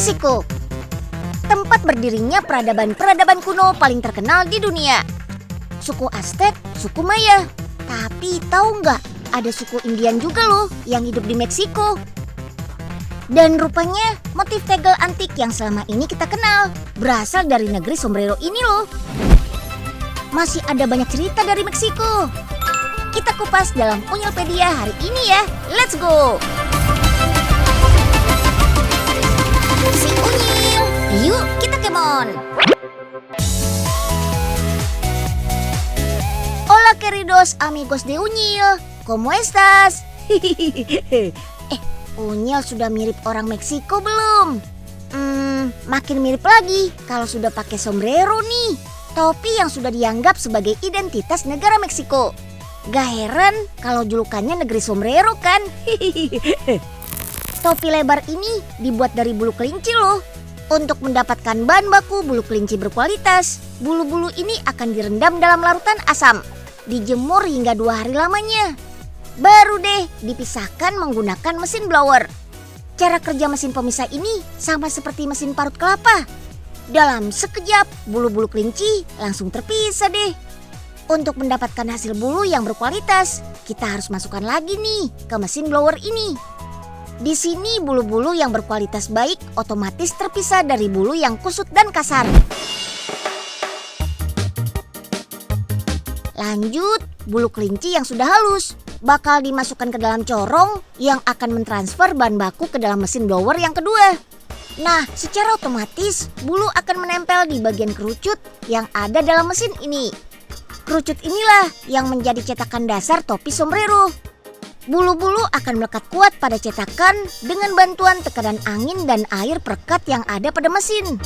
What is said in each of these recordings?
Meksiko, tempat berdirinya peradaban-peradaban kuno paling terkenal di dunia. Suku Aztec, suku Maya. Tapi tahu nggak, ada suku Indian juga loh yang hidup di Meksiko. Dan rupanya motif tegel antik yang selama ini kita kenal berasal dari negeri sombrero ini loh. Masih ada banyak cerita dari Meksiko. Kita kupas dalam Unyilpedia hari ini ya. Let's go! Si Unyil, yuk kita kemon. Hola queridos amigos de Unyil, ¿cómo estás? Unyil sudah mirip orang Meksiko belum? Makin mirip lagi kalau sudah pakai sombrero nih. Topi yang sudah dianggap sebagai identitas negara Meksiko. Gak heran kalau julukannya negeri sombrero kan? Topi lebar ini dibuat dari bulu kelinci loh. Untuk mendapatkan bahan baku bulu kelinci berkualitas, bulu-bulu ini akan direndam dalam larutan asam. Dijemur hingga 2 hari lamanya. Baru deh dipisahkan menggunakan mesin blower. Cara kerja mesin pemisah ini sama seperti mesin parut kelapa. Dalam sekejap, bulu-bulu kelinci langsung terpisah deh. Untuk mendapatkan hasil bulu yang berkualitas, kita harus masukkan lagi nih ke mesin blower ini. Di sini bulu-bulu yang berkualitas baik otomatis terpisah dari bulu yang kusut dan kasar. Lanjut, bulu kelinci yang sudah halus bakal dimasukkan ke dalam corong yang akan mentransfer bahan baku ke dalam mesin blower yang kedua. Nah, secara otomatis bulu akan menempel di bagian kerucut yang ada dalam mesin ini. Kerucut inilah yang menjadi cetakan dasar topi sombrero. Bulu-bulu akan melekat kuat pada cetakan dengan bantuan tekanan angin dan air perekat yang ada pada mesin.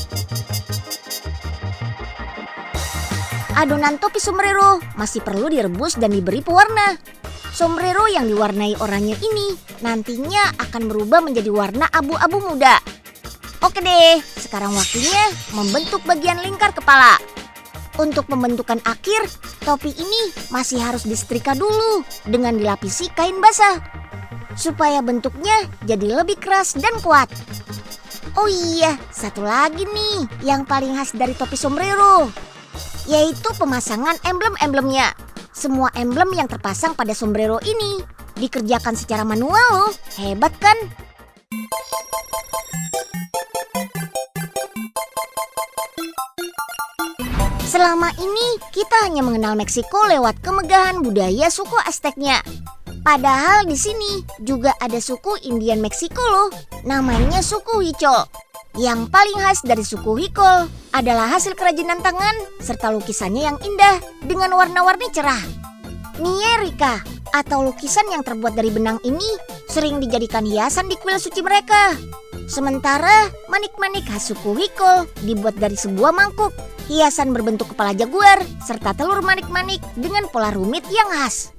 Adonan topi sombrero masih perlu direbus dan diberi pewarna. Sombrero yang diwarnai oranye ini nantinya akan berubah menjadi warna abu-abu muda. Oke deh, sekarang waktunya membentuk bagian lingkar kepala. Untuk pembentukan akhir, topi ini masih harus disetrika dulu dengan dilapisi kain basah. Supaya bentuknya jadi lebih keras dan kuat. Oh iya, satu lagi nih yang paling khas dari topi sombrero. Yaitu pemasangan emblem-emblemnya. Semua emblem yang terpasang pada sombrero ini dikerjakan secara manual loh. Hebat kan? Selama ini kita hanya mengenal Meksiko lewat kemegahan budaya suku Azteknya. Padahal di sini juga ada suku Indian Meksiko loh, namanya suku Huichol. Yang paling khas dari suku Huichol adalah hasil kerajinan tangan serta lukisannya yang indah dengan warna-warni cerah. Nierika atau lukisan yang terbuat dari benang ini sering dijadikan hiasan di kuil suci mereka. Sementara manik-manik khas suku Huichol dibuat dari sebuah mangkuk, hiasan berbentuk kepala jaguar, serta telur manik-manik dengan pola rumit yang khas.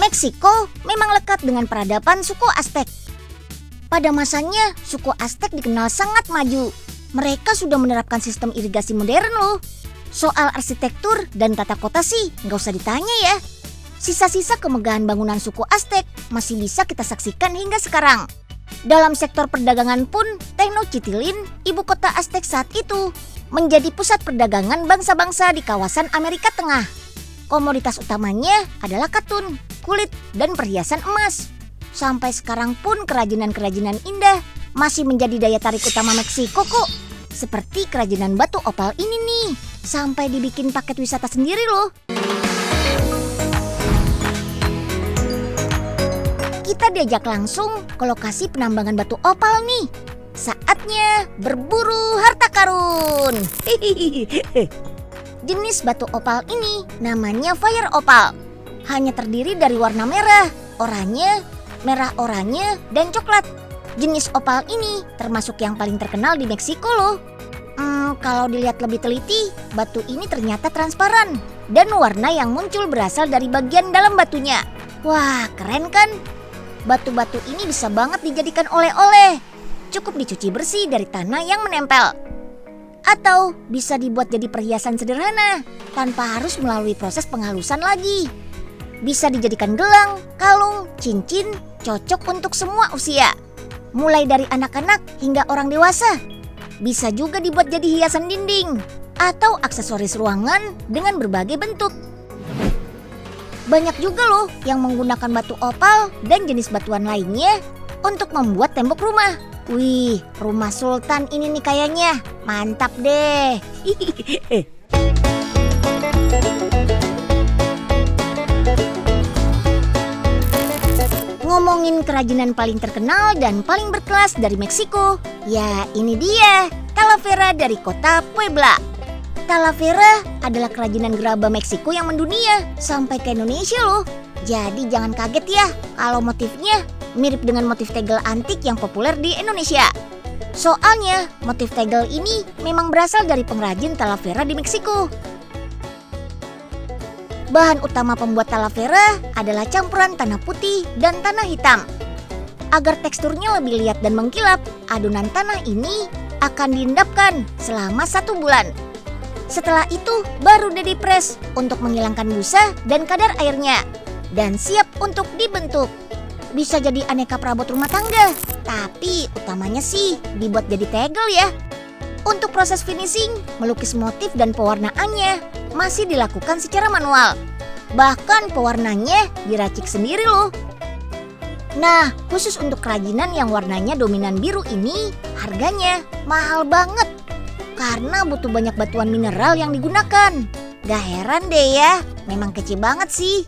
Meksiko memang lekat dengan peradaban suku Aztec. Pada masanya, suku Aztec dikenal sangat maju. Mereka sudah menerapkan sistem irigasi modern loh. Soal arsitektur dan tata kota sih nggak usah ditanya ya. Sisa-sisa kemegahan bangunan suku Aztec masih bisa kita saksikan hingga sekarang. Dalam sektor perdagangan pun, Tenochtitlan, ibu kota Aztec saat itu, menjadi pusat perdagangan bangsa-bangsa di kawasan Amerika Tengah. Komoditas utamanya adalah katun, kulit, dan perhiasan emas. Sampai sekarang pun kerajinan-kerajinan indah masih menjadi daya tarik utama Meksiko kok. Seperti kerajinan batu opal ini nih, sampai dibikin paket wisata sendiri loh. Kita diajak langsung ke lokasi penambangan batu opal nih. Saatnya berburu harta karun. Jenis batu opal ini namanya fire opal. Hanya terdiri dari warna merah, oranye, merah oranye, dan coklat. Jenis opal ini termasuk yang paling terkenal di Meksiko loh. Kalau dilihat lebih teliti, batu ini ternyata transparan. Dan warna yang muncul berasal dari bagian dalam batunya. Wah, keren kan? Batu-batu ini bisa banget dijadikan oleh-oleh. Cukup dicuci bersih dari tanah yang menempel. Atau bisa dibuat jadi perhiasan sederhana tanpa harus melalui proses penghalusan lagi. Bisa dijadikan gelang, kalung, cincin, cocok untuk semua usia. Mulai dari anak-anak hingga orang dewasa. Bisa juga dibuat jadi hiasan dinding atau aksesoris ruangan dengan berbagai bentuk. Banyak juga loh yang menggunakan batu opal dan jenis batuan lainnya untuk membuat tembok rumah. Wih, rumah sultan ini nih kayaknya. Mantap deh. Ngomongin kerajinan paling terkenal dan paling berkelas dari Meksiko, ya ini dia, Talavera dari kota Puebla. Talavera adalah kerajinan gerabah Meksiko yang mendunia sampai ke Indonesia loh. Jadi jangan kaget ya kalau motifnya mirip dengan motif tegel antik yang populer di Indonesia. Soalnya motif tegel ini memang berasal dari pengrajin Talavera di Meksiko. Bahan utama pembuat Talavera adalah campuran tanah putih dan tanah hitam. Agar teksturnya lebih liat dan mengkilap, adonan tanah ini akan diendapkan selama 1 bulan. Setelah itu baru dipres untuk menghilangkan busa dan kadar airnya dan siap untuk dibentuk. Bisa jadi aneka perabot rumah tangga, tapi utamanya sih dibuat jadi tegel ya. Untuk proses finishing, melukis motif dan pewarnaannya masih dilakukan secara manual. Bahkan pewarnanya diracik sendiri loh. Nah, khusus untuk kerajinan yang warnanya dominan biru ini, harganya mahal banget. Karena butuh banyak batuan mineral yang digunakan. Gak heran deh ya, memang kece banget sih.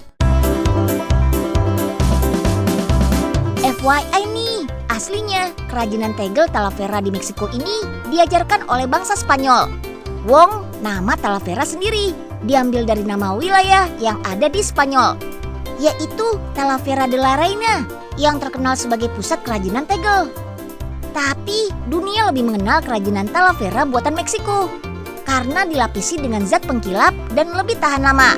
FYI nih, aslinya kerajinan tegel Talavera di Meksiko ini diajarkan oleh bangsa Spanyol. Wong, nama Talavera sendiri diambil dari nama wilayah yang ada di Spanyol, yaitu Talavera de la Reina yang terkenal sebagai pusat kerajinan tegel. Tapi dunia lebih mengenal kerajinan Talavera buatan Meksiko karena dilapisi dengan zat pengkilap dan lebih tahan lama.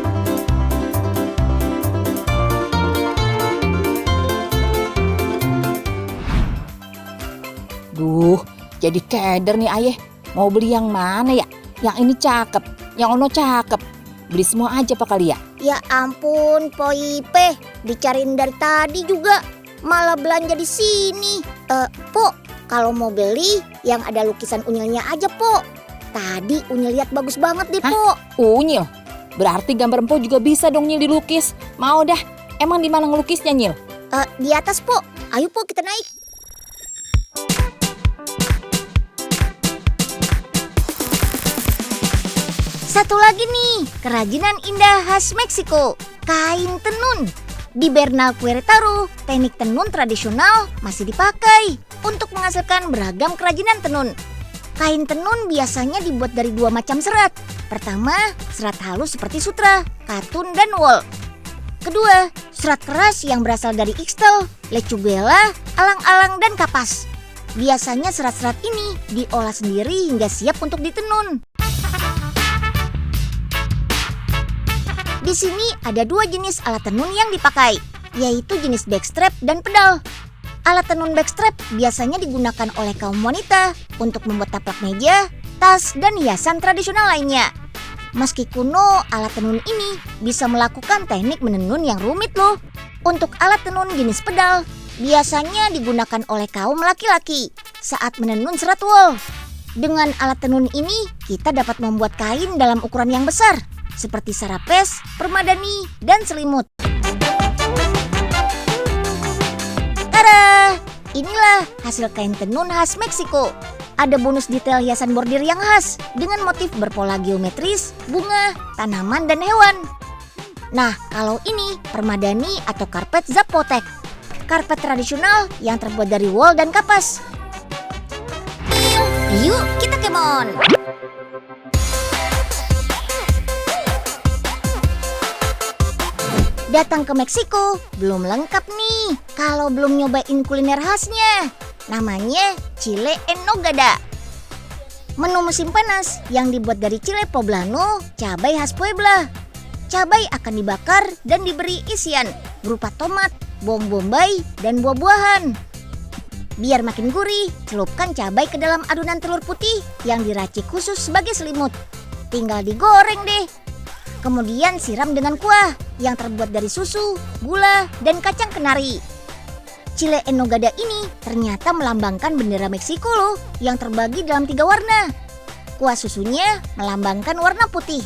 Duh, jadi keder nih ayah. Mau beli yang mana ya? Yang ini cakep, yang ono cakep. Beli semua aja pak kali ya? Ya ampun, Po Ipe, dicariin dari tadi juga, malah belanja di sini. Po, kalau mau beli yang ada lukisan unyilnya aja, Po. Tadi unyil lihat bagus banget deh, Po. Unyil? Berarti gambar empo juga bisa dong Nyil dilukis. Mau dah. Emang di mana ngelukisnya Nyil? Di atas, Po. Ayo, Po, kita naik. Satu lagi nih, kerajinan indah khas Meksiko, kain tenun. Di Bernal Querétaro, teknik tenun tradisional masih dipakai untuk menghasilkan beragam kerajinan tenun. Kain tenun biasanya dibuat dari 2 macam serat. Pertama, serat halus seperti sutra, katun, dan wol. Kedua, serat keras yang berasal dari ixtal, lechuguela, alang-alang, dan kapas. Biasanya serat-serat ini diolah sendiri hingga siap untuk ditenun. Di sini ada 2 jenis alat tenun yang dipakai, yaitu jenis backstrap dan pedal. Alat tenun backstrap biasanya digunakan oleh kaum wanita untuk membuat taplak meja, tas, dan hiasan tradisional lainnya. Meski kuno, alat tenun ini bisa melakukan teknik menenun yang rumit loh. Untuk alat tenun jenis pedal, biasanya digunakan oleh kaum laki-laki saat menenun serat wol. Dengan alat tenun ini, kita dapat membuat kain dalam ukuran yang besar, seperti sarapes, permadani, dan selimut. Tada! Inilah hasil kain tenun khas Meksiko. Ada bonus detail hiasan bordir yang khas dengan motif berpola geometris, bunga, tanaman, dan hewan. Nah, kalau ini permadani atau karpet Zapotec. Karpet tradisional yang terbuat dari wol dan kapas. Yuk, kita kemon! Datang ke Meksiko belum lengkap nih kalau belum nyobain kuliner khasnya. Namanya chile en nogada. Menu musim panas yang dibuat dari chile poblano, cabai khas Puebla. Cabai akan dibakar dan diberi isian berupa tomat, bawang bombay, dan buah-buahan. Biar makin gurih, celupkan cabai ke dalam adonan telur putih yang diracik khusus sebagai selimut. Tinggal digoreng deh. Kemudian siram dengan kuah yang terbuat dari susu, gula, dan kacang kenari. Chile en nogada ini ternyata melambangkan bendera Meksiko loh yang terbagi dalam 3 warna. Kuah susunya melambangkan warna putih.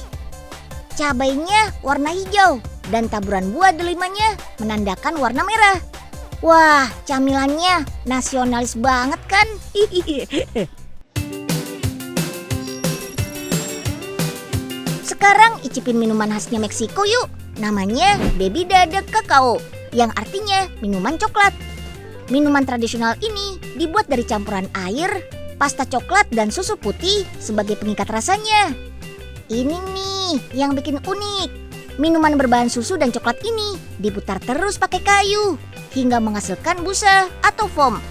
Cabainya warna hijau dan taburan buah delimanya menandakan warna merah. Wah, camilannya nasionalis banget kan? Sekarang icipin minuman khasnya Meksiko yuk. Namanya bebida de cacao, yang artinya minuman coklat. Minuman tradisional ini dibuat dari campuran air, pasta coklat, dan susu putih sebagai pengikat rasanya. Ini nih yang bikin unik. Minuman berbahan susu dan coklat ini diputar terus pakai kayu hingga menghasilkan busa atau foam.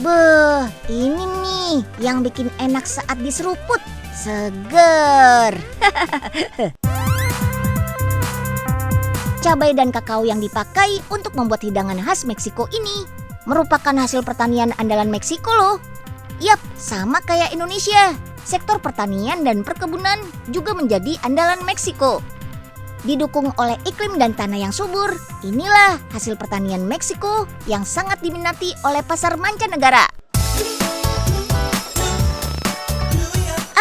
Beuh, ini nih yang bikin enak saat diseruput. Seger. Cabai dan kakao yang dipakai untuk membuat hidangan khas Meksiko ini merupakan hasil pertanian andalan Meksiko loh. Yap, sama kayak Indonesia. Sektor pertanian dan perkebunan juga menjadi andalan Meksiko. Didukung oleh iklim dan tanah yang subur, inilah hasil pertanian Meksiko yang sangat diminati oleh pasar mancanegara.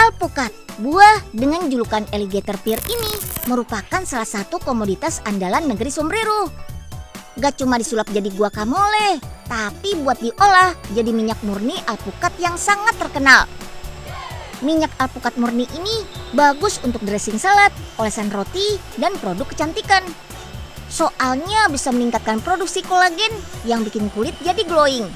Alpukat, buah dengan julukan alligator pear ini merupakan salah satu komoditas andalan negeri sombrero. Gak cuma disulap jadi guacamole, tapi buat diolah jadi minyak murni alpukat yang sangat terkenal. Minyak alpukat murni ini bagus untuk dressing salad, olesan roti, dan produk kecantikan. Soalnya bisa meningkatkan produksi kolagen yang bikin kulit jadi glowing.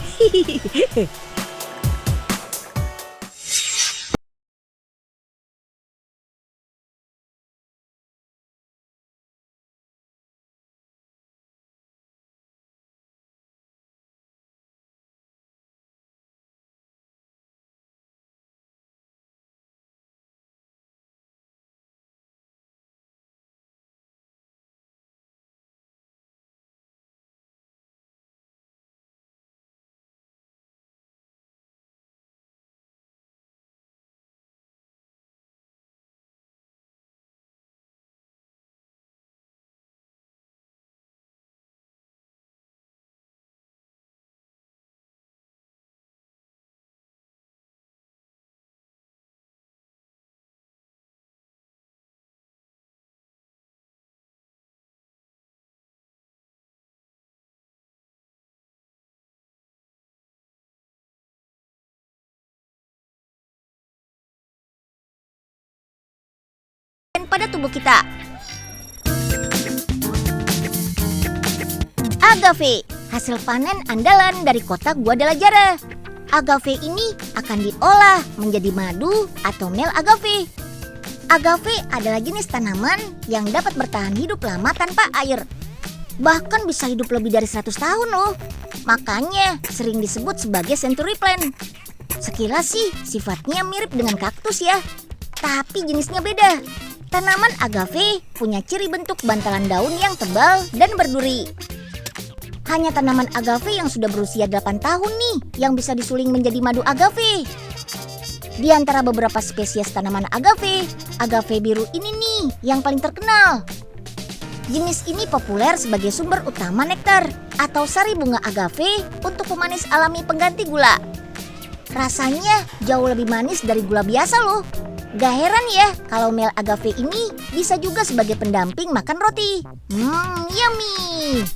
Pada tubuh kita. Agave, hasil panen andalan dari kota Guadalajara. Agave ini akan diolah menjadi madu atau mel agave. Agave adalah jenis tanaman yang dapat bertahan hidup lama tanpa air. Bahkan bisa hidup lebih dari 100 tahun loh. Makanya sering disebut sebagai century plant. Sekilas sih sifatnya mirip dengan kaktus ya, tapi jenisnya beda. Tanaman agave punya ciri bentuk bantalan daun yang tebal dan berduri. Hanya tanaman agave yang sudah berusia 8 tahun nih yang bisa disuling menjadi madu agave. Di antara beberapa spesies tanaman agave biru ini nih yang paling terkenal. Jenis ini populer sebagai sumber utama nektar atau sari bunga agave untuk pemanis alami pengganti gula. Rasanya jauh lebih manis dari gula biasa loh. Gak heran ya kalau mel agave ini bisa juga sebagai pendamping makan roti. Yummy!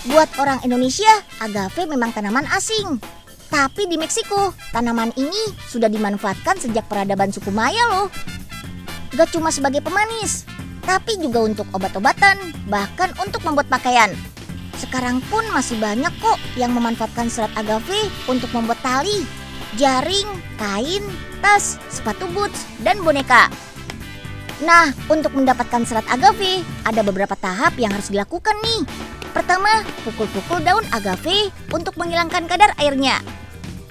Buat orang Indonesia, agave memang tanaman asing. Tapi di Meksiko, tanaman ini sudah dimanfaatkan sejak peradaban suku Maya loh. Gak cuma sebagai pemanis, tapi juga untuk obat-obatan, bahkan untuk membuat pakaian. Sekarang pun masih banyak kok yang memanfaatkan serat agave untuk membuat tali, jaring, kain, tas, sepatu boots, dan boneka. Nah, untuk mendapatkan serat agave, ada beberapa tahap yang harus dilakukan nih. Pertama, pukul-pukul daun agave untuk menghilangkan kadar airnya.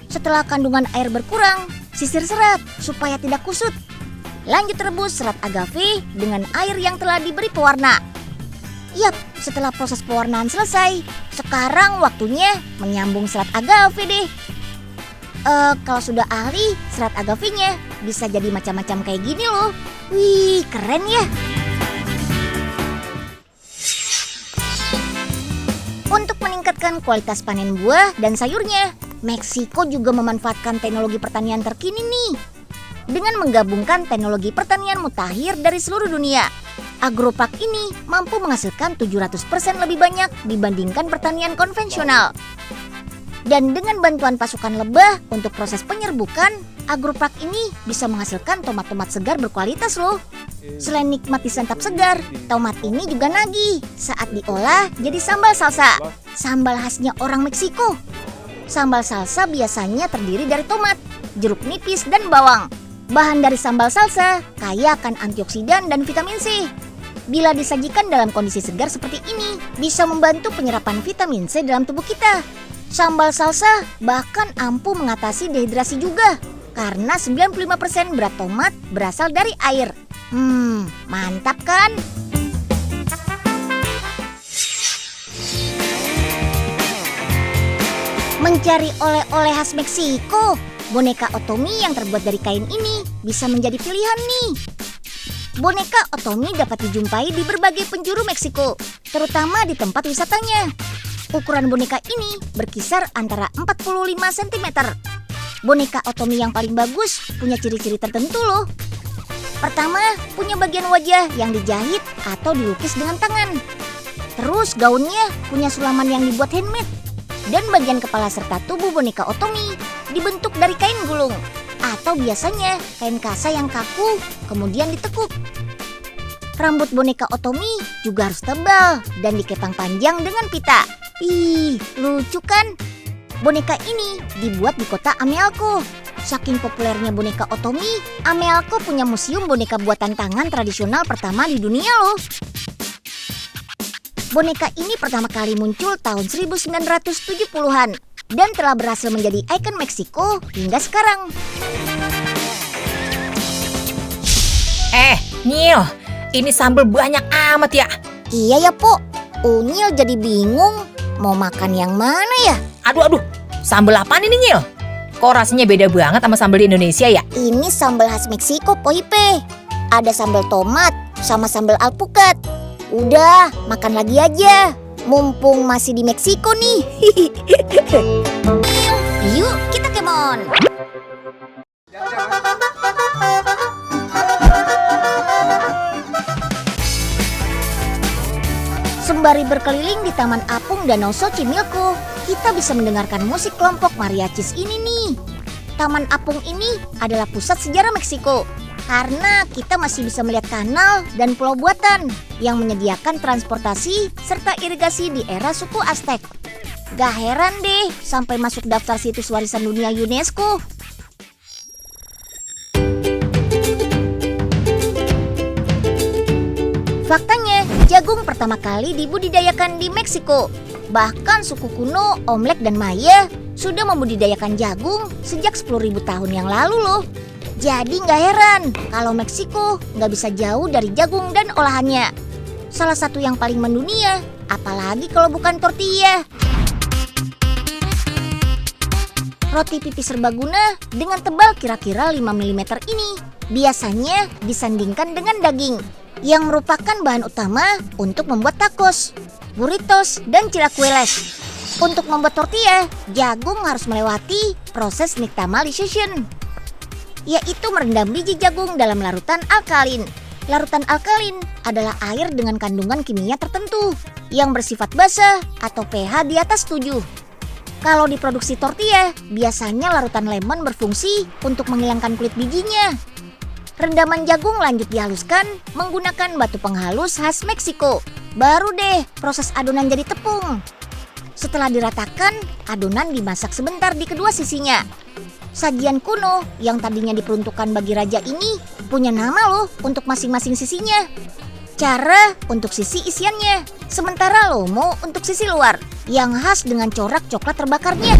Setelah kandungan air berkurang, sisir serat supaya tidak kusut. Lanjut rebus serat agave dengan air yang telah diberi pewarna. Yap, setelah proses pewarnaan selesai, sekarang waktunya menyambung serat agave deh. Kalau sudah ahli, serat agavenya bisa jadi macam-macam kayak gini loh. Wih, keren ya. Untuk meningkatkan kualitas panen buah dan sayurnya, Meksiko juga memanfaatkan teknologi pertanian terkini nih. Dengan menggabungkan teknologi pertanian mutakhir dari seluruh dunia, agropark ini mampu menghasilkan 700% lebih banyak dibandingkan pertanian konvensional. Dan dengan bantuan pasukan lebah untuk proses penyerbukan, agropark ini bisa menghasilkan tomat-tomat segar berkualitas loh. Selain nikmat disantap segar, tomat ini juga nagih saat diolah jadi sambal salsa, sambal khasnya orang Meksiko. Sambal salsa biasanya terdiri dari tomat, jeruk nipis, dan bawang. Bahan dari sambal salsa kaya akan antioksidan dan vitamin C. Bila disajikan dalam kondisi segar seperti ini, bisa membantu penyerapan vitamin C dalam tubuh kita. Sambal salsa bahkan ampuh mengatasi dehidrasi juga, karena 95% berat tomat berasal dari air. Mantap kan? Mencari oleh-oleh khas Meksiko, boneka Otomi yang terbuat dari kain ini bisa menjadi pilihan nih. Boneka Otomi dapat dijumpai di berbagai penjuru Meksiko, terutama di tempat wisatanya. Ukuran boneka ini berkisar antara 45 cm. Boneka Otomi yang paling bagus punya ciri-ciri tertentu loh. Pertama, punya bagian wajah yang dijahit atau dilukis dengan tangan. Terus gaunnya punya sulaman yang dibuat handmade. Dan bagian kepala serta tubuh boneka Otomi dibentuk dari kain gulung atau biasanya kain kasa yang kaku kemudian ditekuk. Rambut boneka Otomi juga harus tebal dan dikepang panjang dengan pita. Ih, lucu kan? Boneka ini dibuat di kota Amealco. Saking populernya boneka Otomi, Amealco punya museum boneka buatan tangan tradisional pertama di dunia loh. Boneka ini pertama kali muncul tahun 1970-an dan telah berhasil menjadi ikon Meksiko hingga sekarang. Nil, ini sambal banyak amat ya. Iya ya, Po. Unyil jadi bingung mau makan yang mana ya? Aduh, sambal apaan ini Nil? Kok rasanya beda banget sama sambal di Indonesia ya? Ini sambal khas Meksiko, Po Ipe. Ada sambal tomat sama sambal alpukat. Udah, makan lagi aja. Mumpung masih di Meksiko nih. Yuk, kita kemon. Sembari berkeliling di Taman Apung Danau Xochimilco, kita bisa mendengarkan musik kelompok mariachis ini nih. Taman Apung ini adalah pusat sejarah Meksiko, karena kita masih bisa melihat kanal dan pulau buatan yang menyediakan transportasi serta irigasi di era suku Aztec. Gak heran deh sampai masuk daftar situs warisan dunia UNESCO. Faktanya, jagung pertama kali dibudidayakan di Meksiko. Bahkan suku kuno Olmec dan Maya sudah membudidayakan jagung sejak 10.000 tahun yang lalu loh. Jadi nggak heran kalau Meksiko nggak bisa jauh dari jagung dan olahannya. Salah satu yang paling mendunia, apalagi kalau bukan tortilla. Roti pipis serbaguna dengan tebal kira-kira 5 mm ini biasanya disandingkan dengan daging, yang merupakan bahan utama untuk membuat tacos, burritos, dan chilaquiles. Untuk membuat tortilla, jagung harus melewati proses nixtamalization, yaitu merendam biji jagung dalam larutan alkalin. Larutan alkalin adalah air dengan kandungan kimia tertentu yang bersifat basa atau pH di atas 7. Kalau diproduksi tortilla, biasanya larutan lemon berfungsi untuk menghilangkan kulit bijinya. Rendaman jagung lanjut dihaluskan menggunakan batu penghalus khas Meksiko. Baru deh proses adonan jadi tepung. Setelah diratakan, adonan dimasak sebentar di kedua sisinya. Sajian kuno yang tadinya diperuntukkan bagi raja ini punya nama loh untuk masing-masing sisinya. Cara untuk sisi isiannya, sementara lomo untuk sisi luar yang khas dengan corak coklat terbakarnya.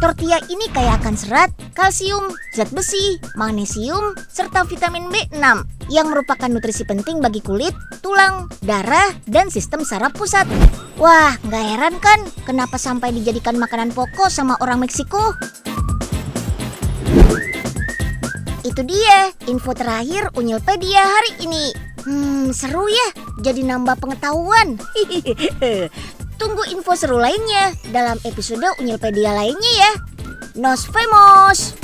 Tortilla ini kaya akan serat, kalsium, zat besi, magnesium, serta vitamin B6 yang merupakan nutrisi penting bagi kulit, tulang, darah, dan sistem saraf pusat. Wah, nggak heran kan kenapa sampai dijadikan makanan pokok sama orang Meksiko? Itu dia info terakhir Unyilpedia hari ini. Seru ya, jadi nambah pengetahuan. Tunggu info seru lainnya dalam episode Unyilpedia lainnya ya. Nos vemos!